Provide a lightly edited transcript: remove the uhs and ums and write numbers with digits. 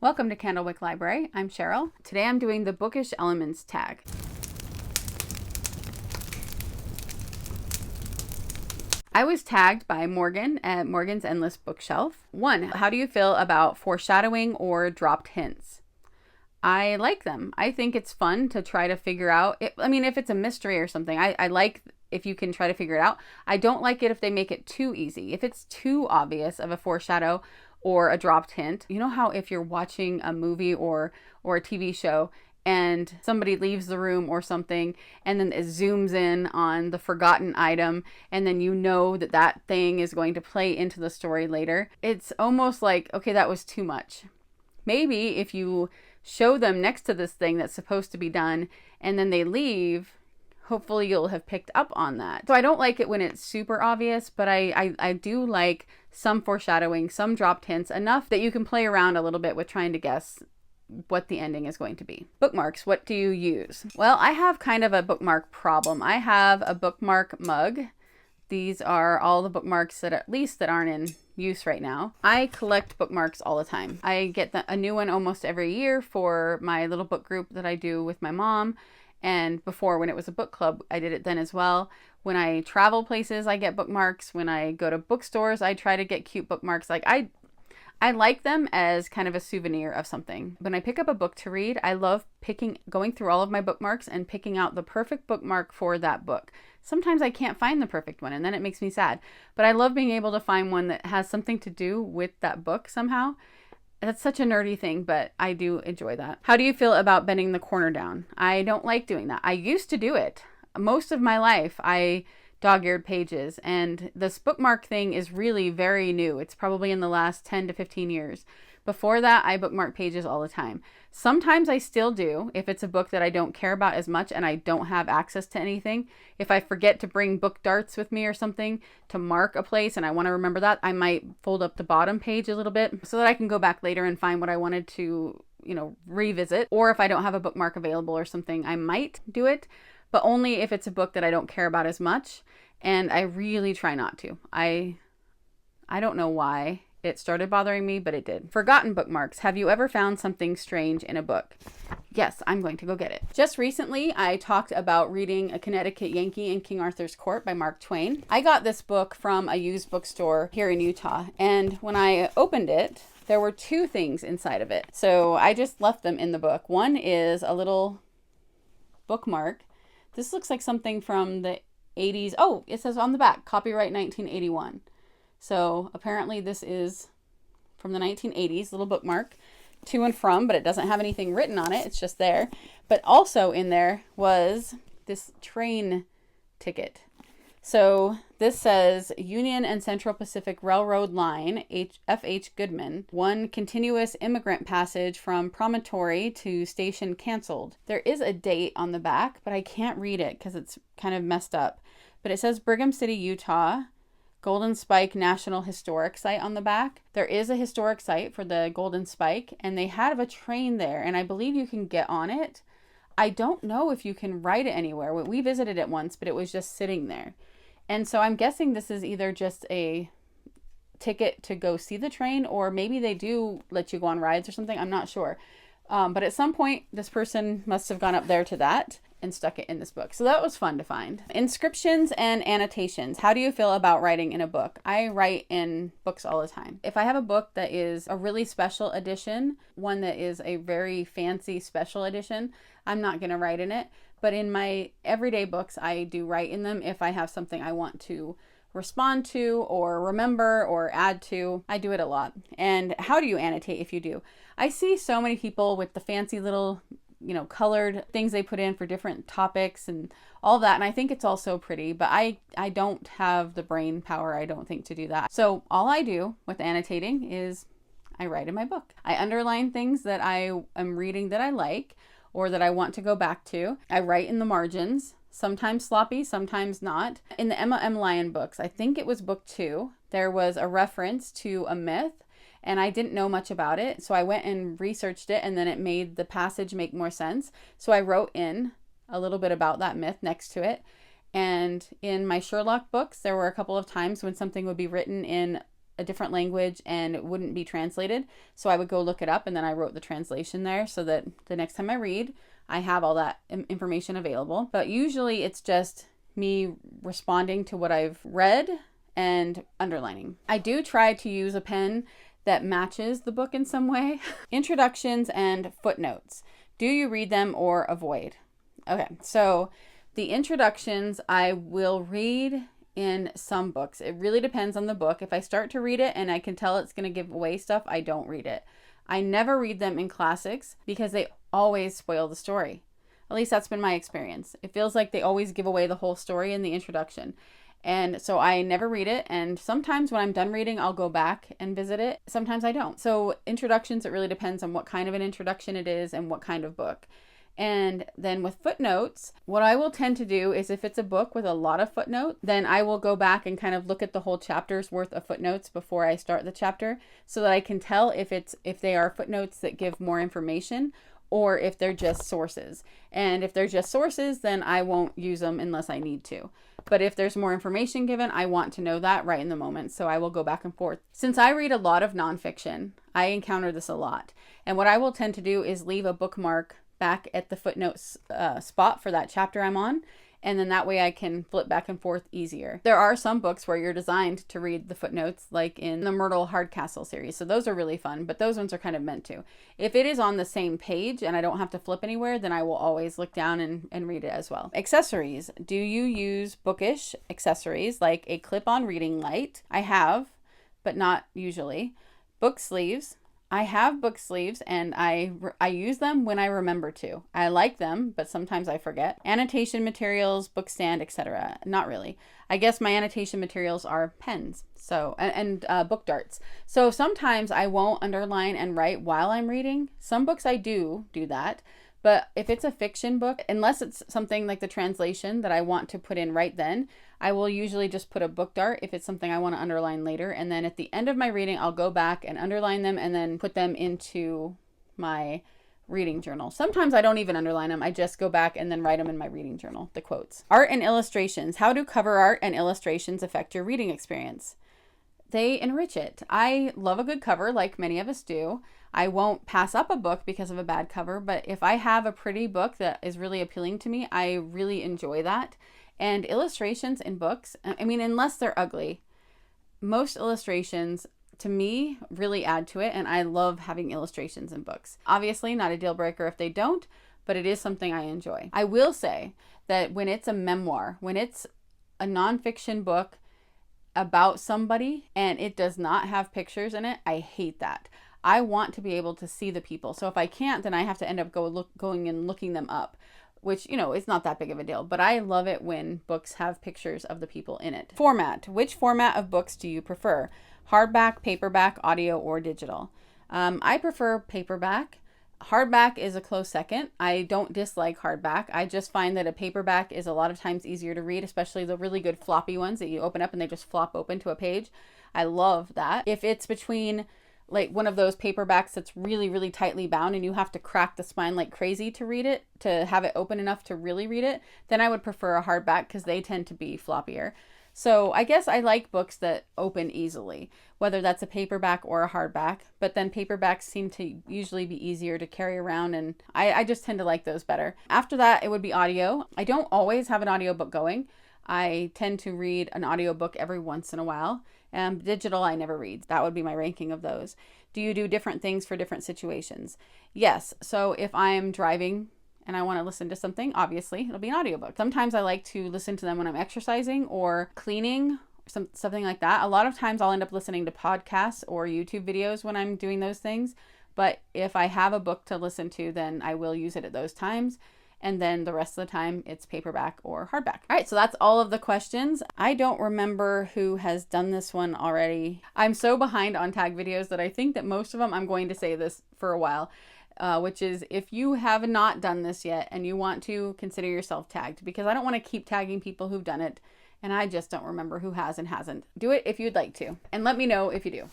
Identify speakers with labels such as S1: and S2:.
S1: Welcome to Candlewick Library. I'm Cheryl. Today I'm doing the Bookish Elements Tag. I was tagged by Morgan at Morgan's Endless Bookshelf. 1. How do you feel about foreshadowing or dropped hints? I like them. I think it's fun to try to figure out. If it's a mystery or something, I like if you can try to figure it out. I don't like it if they make it too easy. If it's too obvious of a foreshadow or a dropped hint. You know how if you're watching a movie or a TV show and somebody leaves the room or something and then it zooms in on the forgotten item and then you know that that thing is going to play into the story later. It's almost like, okay, that was too much. Maybe if you show them next to this thing that's supposed to be done and then they leave, hopefully you'll have picked up on that. So I don't like it when it's super obvious, but I do like some foreshadowing, some dropped hints, enough that you can play around a little bit with trying to guess what the ending is going to be. Bookmarks, what do you use? Well, I have kind of a bookmark problem. I have a bookmark mug. These are all the bookmarks that aren't in use right now. I collect bookmarks all the time. I get a new one almost every year for my little book group that I do with my mom. And before, when it was a book club, I did it then as well. When I travel places, I get bookmarks. When I go to bookstores, I try to get cute bookmarks. I like them as kind of a souvenir of something. When I pick up a book to read, I love going through all of my bookmarks and picking out the perfect bookmark for that book. Sometimes I can't find the perfect one and then it makes me sad. But I love being able to find one that has something to do with that book somehow. That's such a nerdy thing, but I do enjoy that. How do you feel about bending the corner down? I don't like doing that. I used to do it. Most of my life, I dog-eared pages, and this bookmark thing is really very new. It's probably in the last 10 to 15 years. Before that, I bookmark pages all the time. Sometimes I still do if it's a book that I don't care about as much and I don't have access to anything. If I forget to bring book darts with me or something to mark a place and I want to remember that, I might fold up the bottom page a little bit so that I can go back later and find what I wanted to, revisit. Or if I don't have a bookmark available or something, I might do it, but only if it's a book that I don't care about as much. And I really try not to. I don't know why it started bothering me, but it did. Forgotten bookmarks. Have you ever found something strange in a book? Yes, I'm going to go get it. Just recently, I talked about reading A Connecticut Yankee in King Arthur's Court by Mark Twain. I got this book from a used bookstore here in Utah, and when I opened it, there were 2 things inside of it. So I just left them in the book. One is a little bookmark. This looks like something from the 80s. Oh, it says on the back, copyright 1981. So apparently this is from the 1980s, little bookmark, to and from, but it doesn't have anything written on it. It's just there. But also in there was this train ticket. So this says Union and Central Pacific Railroad Line, F.H. Goodman, one continuous immigrant passage from Promontory to station canceled. There is a date on the back, but I can't read it because it's kind of messed up. But it says Brigham City, Utah, Golden Spike National Historic Site on the back. There is a historic site for the Golden Spike, and they have a train there, and I believe you can get on it. I don't know if you can ride it anywhere. We visited it once, but it was just sitting there. And so I'm guessing this is either just a ticket to go see the train, or maybe they do let you go on rides or something. I'm not sure. But at some point, this person must have gone up there to that and stuck it in this book. So that was fun to find. Inscriptions and annotations. How do you feel about writing in a book? I write in books all the time. If I have a book that is a really special edition, one that is a very fancy special edition, I'm not going to write in it. But in my everyday books, I do write in them if I have something I want to respond to or remember or add to. I do it a lot. And how do you annotate if you do? I see so many people with the fancy little colored things they put in for different topics and all that. And I think it's all so pretty, but I don't have the brain power, I don't think, to do that. So all I do with annotating is I write in my book. I underline things that I am reading that I like or that I want to go back to. I write in the margins, sometimes sloppy, sometimes not. In the Emma M. Lyon books, I think it was book 2, there was a reference to a myth, and I didn't know much about it. So I went and researched it, and then it made the passage make more sense. So I wrote in a little bit about that myth next to it. And in my Sherlock books, there were a couple of times when something would be written in a different language and it wouldn't be translated. So I would go look it up and then I wrote the translation there so that the next time I read, I have all that information available. But usually it's just me responding to what I've read and underlining. I do try to use a pen that matches the book in some way. Introductions and footnotes. Do you read them or avoid? Okay, so the introductions I will read in some books. It really depends on the book. If I start to read it and I can tell it's going to give away stuff, I don't read it. I never read them in classics because they always spoil the story. At least that's been my experience. It feels like they always give away the whole story in the introduction. And so I never read it. And sometimes when I'm done reading, I'll go back and visit it. Sometimes I don't. So introductions, it really depends on what kind of an introduction it is and what kind of book. And then with footnotes, what I will tend to do is if it's a book with a lot of footnotes, then I will go back and kind of look at the whole chapter's worth of footnotes before I start the chapter so that I can tell if they are footnotes that give more information or if they're just sources. And if they're just sources, then I won't use them unless I need to. But if there's more information given, I want to know that right in the moment. So I will go back and forth. Since I read a lot of nonfiction, I encounter this a lot. And what I will tend to do is leave a bookmark back at the footnotes spot for that chapter I'm on. And then that way I can flip back and forth easier. There are some books where you're designed to read the footnotes, like in the Myrtle Hardcastle series. So those are really fun, but those ones are kind of meant to. If it is on the same page and I don't have to flip anywhere, then I will always look down and read it as well. Accessories. Do you use bookish accessories like a clip-on reading light? I have, but not usually. Book sleeves. I have book sleeves and I use them when I remember to. I like them, but sometimes I forget. Annotation materials, bookstand, etc. Not really. I guess my annotation materials are pens, so and book darts. So sometimes I won't underline and write while I'm reading. Some books I do that. But if it's a fiction book, unless it's something like the translation that I want to put in right then, I will usually just put a book dart if it's something I want to underline later. And then at the end of my reading, I'll go back and underline them and then put them into my reading journal. Sometimes I don't even underline them. I just go back and then write them in my reading journal, the quotes. Art and illustrations. How do cover art and illustrations affect your reading experience? They enrich it. I love a good cover, like many of us do. I won't pass up a book because of a bad cover, but if I have a pretty book that is really appealing to me, I really enjoy that. And illustrations in books, I mean, unless they're ugly, most illustrations to me really add to it, and I love having illustrations in books. Obviously, not a deal breaker if they don't, but it is something I enjoy. I will say that when it's a memoir, when it's a nonfiction book about somebody and it does not have pictures in it, I hate that. I want to be able to see the people. So if I can't, then I have to end up going and looking them up, which, you know, it's not that big of a deal. But I love it when books have pictures of the people in it. Format. Which format of books do you prefer? Hardback, paperback, audio, or digital? I prefer paperback. Hardback is a close second. I don't dislike hardback. I just find that a paperback is a lot of times easier to read, especially the really good floppy ones that you open up and they just flop open to a page. I love that. If it's between like one of those paperbacks that's really, really tightly bound and you have to crack the spine like crazy to read it, to have it open enough to really read it, then I would prefer a hardback because they tend to be floppier. So I guess I like books that open easily, whether that's a paperback or a hardback, but then paperbacks seem to usually be easier to carry around, and I just tend to like those better. After that, it would be audio. I don't always have an audiobook going. I tend to read an audiobook every once in a while. Digital, I never read. That would be my ranking of those. Do you do different things for different situations? Yes. So if I'm driving and I want to listen to something, obviously it'll be an audiobook. Sometimes I like to listen to them when I'm exercising or cleaning, something like that. A lot of times I'll end up listening to podcasts or YouTube videos when I'm doing those things. But if I have a book to listen to, then I will use it at those times. And then the rest of the time it's paperback or hardback. All right, so that's all of the questions. I don't remember who has done this one already. I'm so behind on tag videos that I think that most of them I'm going to say this for a while, which is if you have not done this yet and you want to, consider yourself tagged, because I don't want to keep tagging people who've done it and I just don't remember who has and hasn't. Do it if you'd like to, and let me know if you do.